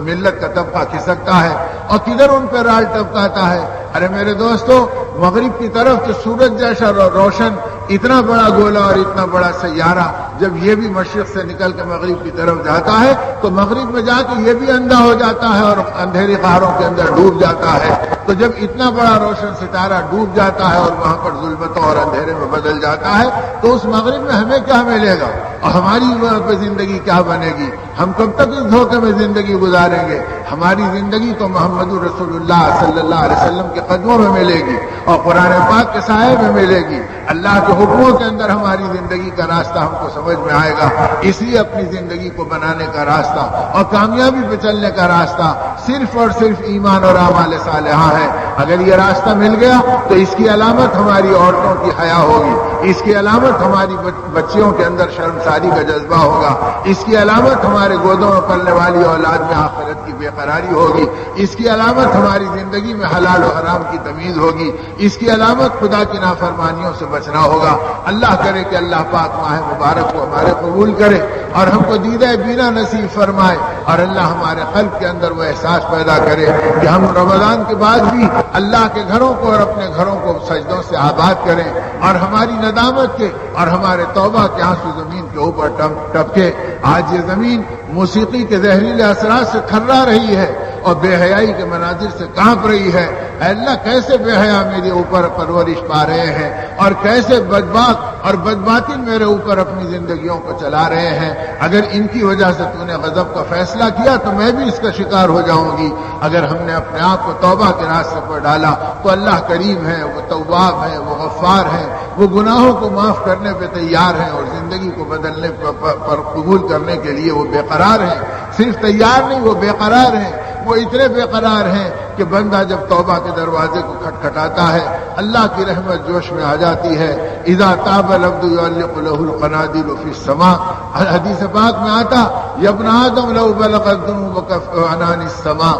ملت کا طبقہ کھسکتا ہے اور کدھر ان پہ رال ٹپکاتا ہے. ارے میرے دوستو, مغرب کی طرف تو سورج جیسا روشن اتنا بڑا گولا اور اتنا بڑا سیارہ جب یہ بھی مشرق سے نکل کے مغرب کی طرف جاتا ہے تو مغرب میں جا کے یہ بھی اندھا ہو جاتا ہے اور اندھیری غاروں کے اندر ڈوب جاتا ہے۔ تو جب اتنا بڑا روشن ستارہ ڈوب جاتا ہے اور وہاں پر ظلمتوں اور اندھیرے میں بدل جاتا ہے تو اس مغرب میں ہمیں کیا ملے گا اور ہماری وہاں پہ زندگی کیا بنے گی؟ ہم کب تک اس دھوکے میں زندگی گزاریں گے؟ ہماری زندگی تو محمد رسول اللہ صلی اللہ علیہ وسلم کے قدموں میں ملے گی اور قرآن پاک کے سائے میں ملے گی۔ اللہ کے حکموں کے اندر ہماری زندگی کا راستہ ہم کو سمجھ میں آئے گا۔ اس لیے اپنی زندگی کو بنانے کا راستہ اور کامیابی پہ چلنے کا راستہ صرف اور صرف ایمان اور اعمال صالحہ ہے۔ اگر یہ راستہ مل گیا تو اس کی علامت ہماری عورتوں کی حیا ہوگی، اس کی علامت ہماری بچیوں کے اندر شرمساری کا جذبہ ہوگا، اس کی علامت ہمارے گودوں میں پلنے والی اولاد میں آخرت کی بے قراری ہوگی، اس کی علامت ہماری زندگی میں حلال و حرام کی تمیز ہوگی، اس کی علامت خدا کی نافرمانیوں سے بچنا ہوگا۔ اللہ کرے کہ اللہ پاک ماہ مبارک کو ہمارے قبول کرے اور ہم کو دیدہ بینا نصیب فرمائے، اور اللہ ہمارے قلب کے اندر وہ احساس پیدا کرے کہ ہم رمضان کے بعد بھی اللہ کے گھروں کو اور اپنے گھروں کو سجدوں سے آباد کریں، اور ہماری ندامت کے اور ہمارے توبہ کے آنسو زمین کے اوپر ٹپکے۔ آج یہ زمین موسیقی کے زہریلے اثرات سے تھرا رہی ہے اور بے حیائی کے مناظر سے کانپ رہی ہے۔ اے اللہ کیسے بے حیا میرے اوپر پرورش پا رہے ہیں اور کیسے بدباق اور بدباطن میرے اوپر اپنی زندگیوں کو چلا رہے ہیں۔ اگر ان کی وجہ سے تو نے غضب کا فیصلہ کیا تو میں بھی اس کا شکار ہو جاؤں گی۔ اگر ہم نے اپنے آپ کو توبہ کے راستے پر ڈالا تو اللہ کریم ہے، وہ تواب ہے، وہ غفار ہے، وہ گناہوں کو معاف کرنے پہ تیار ہیں اور زندگی کو بدلنے پر قبول کرنے کے لیے وہ بے قرار ہیں۔ صرف تیار نہیں، وہ بے قرار ہیں۔ وہ اتنے بے قرار ہیں کہ بندہ جب توبہ کے دروازے کو کھٹکھٹاتا ہے اللہ کی رحمت جوش میں آ جاتی ہے۔ اذا تاب العبد يعلق له القناديل في السماء، حدیث پاک میں آتا یا ابن آدم لو بلغت ذنوبك عنان السماء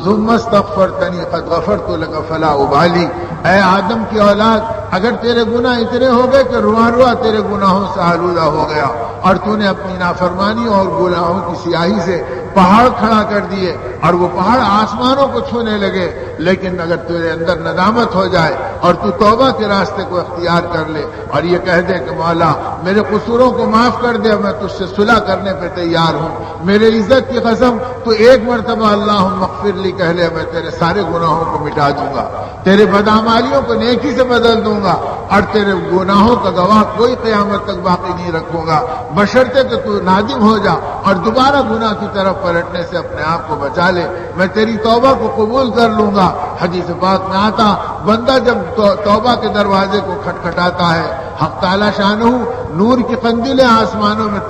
ثم استغفرتني قد غفرت لك فلا ابالي۔ اے آدم کی اولاد، اگر تیرے گناہ اتنے ہو گئے کہ رواں رواں تیرے گناہوں سے آلودہ ہو گیا اور تو نے اپنی نافرمانی اور گناہوں کی سیاہی سے پہاڑ کھڑا کر دیے اور وہ پہاڑ آسمانوں کو چھونے لگے، لیکن اگر تیرے اندر ندامت ہو جائے اور تو توبہ کے راستے کو اختیار کر لے اور یہ کہہ دے کہ مولا میرے قصوروں کو معاف کر دے، میں تجھ سے صلح کرنے پہ تیار ہوں، میرے عزت کی قسم تو ایک مرتبہ اللہم اغفر لی کہہ لے، میں تیرے سارے گناہوں کو مٹا دوں گا، تیرے بدعمالیوں کو نیکی سے بدل دوں گا اور تیرے گناہوں کا گواہ کوئی قیامت تک باقی نہیں رکھوں گا، بشرطے کہ تو نادم ہو جا اور دوبارہ گناہ کی طرف پلٹنے سے اپنے آپ کو بچا لے، میں تیری توبہ کو قبول کر لوں گا۔ حدیث پاک میں آتا بندہ جب توبہ کے دروازے کو کھٹکھٹاتا ہے حق تعالی شانہ نور کی قندیلیں آسمانوں میں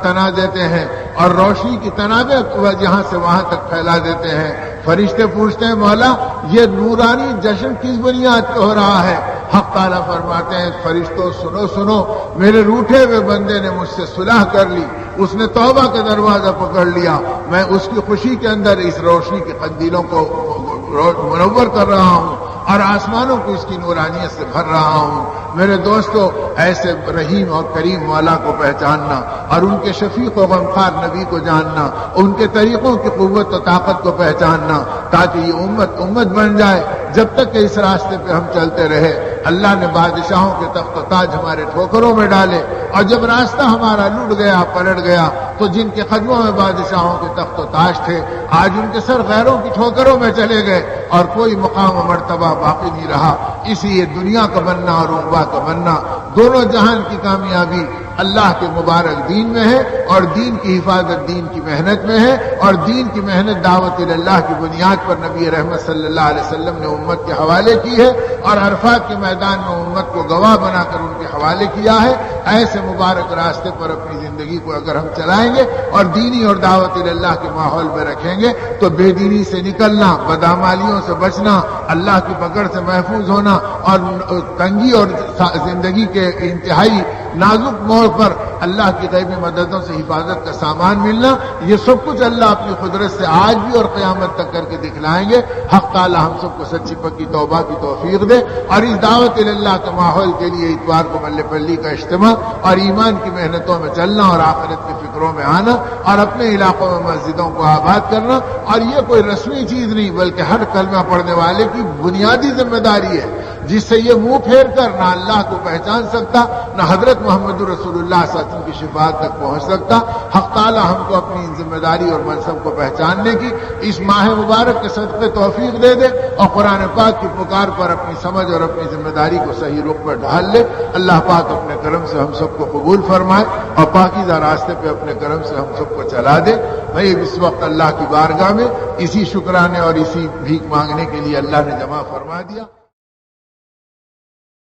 تنا دیتے ہیں اور روشنی کی تنابیں یہاں سے وہاں تک پھیلا دیتے ہیں۔ فرشتے پوچھتے ہیں مولا یہ نورانی جشن کس بنیاد پہ ہو رہا ہے؟ حق تعالیٰ فرماتے ہیں فرشتوں سنو سنو، میرے روٹھے ہوئے بندے نے مجھ سے صلح کر لی، اس نے توبہ کا دروازہ پکڑ لیا، میں اس کی خوشی کے اندر اس روشنی کے قندیلوں کو منور کر رہا ہوں اور آسمانوں کو اس کی نورانیت سے بھر رہا ہوں۔ میرے دوستو ایسے رحیم اور کریم مولا کو پہچاننا اور ان کے شفیق و غمخوار نبی کو جاننا، ان کے طریقوں کی قوت و طاقت کو پہچاننا، تاکہ یہ امت بن جائے۔ جب تک کہ اس راستے پہ ہم چلتے رہے اللہ نے بادشاہوں کے تخت و تاج ہمارے ٹھوکروں میں ڈالے، اور جب راستہ ہمارا لٹ گیا پلٹ گیا تو جن کے قدموں میں بادشاہوں کے تخت و تاج تھے آج ان کے سر غیروں کی ٹھوکروں میں چلے گئے اور کوئی مقام و مرتبہ باقی نہیں رہا۔ اسی لیے دنیا کا بننا اور عقبہ کا بننا، دونوں جہان کی کامیابی اللہ کے مبارک دین میں ہے، اور دین کی حفاظت دین کی محنت میں ہے، اور دین کی محنت دعوت اللہ کی بنیاد پر نبی رحمت صلی اللہ علیہ وسلم نے امت کے حوالے کی ہے اور عرفات کے میدان میں امت کو گواہ بنا کر ان کے حوالے کیا ہے۔ ایسے مبارک راستے پر اپنی زندگی کو اگر ہم چلائیں گے اور دینی اور دعوت اللہ کے ماحول میں رکھیں گے تو بے دینی سے نکلنا، بدعمالیوں سے بچنا، اللہ کی پکڑ سے محفوظ ہونا اور تنگی اور زندگی کے انتہائی نازک موڑ پر اللہ کی غیبی مددوں سے حفاظت کا سامان ملنا، یہ سب کچھ اللہ اپنی قدرت سے آج بھی اور قیامت تک کر کے دکھلائیں گے۔ حق تعالی ہم سب کو سچی پکی توبہ کی توفیق دے اور اس دعوت اللہ کے ماحول کے لیے اتوار کو ملے پلی کا اجتماع اور ایمان کی محنتوں میں چلنا اور آخرت کی فکروں میں آنا اور اپنے علاقوں میں مسجدوں کو آباد کرنا، اور یہ کوئی رسمی چیز نہیں بلکہ ہر کلمہ پڑھنے والے کی بنیادی ذمہ داری ہے۔ جس سے یہ منہ پھیر کر نہ اللہ کو پہچان سکتا نہ حضرت محمد رسول اللہ صلی اللہ علیہ وسلم کی شفاعت تک پہنچ سکتا۔ حق تعالی ہم کو اپنی ذمہ داری اور منصب کو پہچاننے کی اس ماہ مبارک کے صدقے توفیق دے دے، اور قرآن پاک کی پکار پر اپنی سمجھ اور اپنی ذمہ داری کو صحیح رخ پر ڈھال لے۔ اللہ پاک اپنے کرم سے ہم سب کو قبول فرمائے اور پاکیزہ راستے پہ اپنے کرم سے ہم سب کو چلا دے۔ میں اس وقت اللہ کی بارگاہ میں اسی شکرانے اور اسی بھیک مانگنے کے لیے اللہ نے جمع فرما دیا۔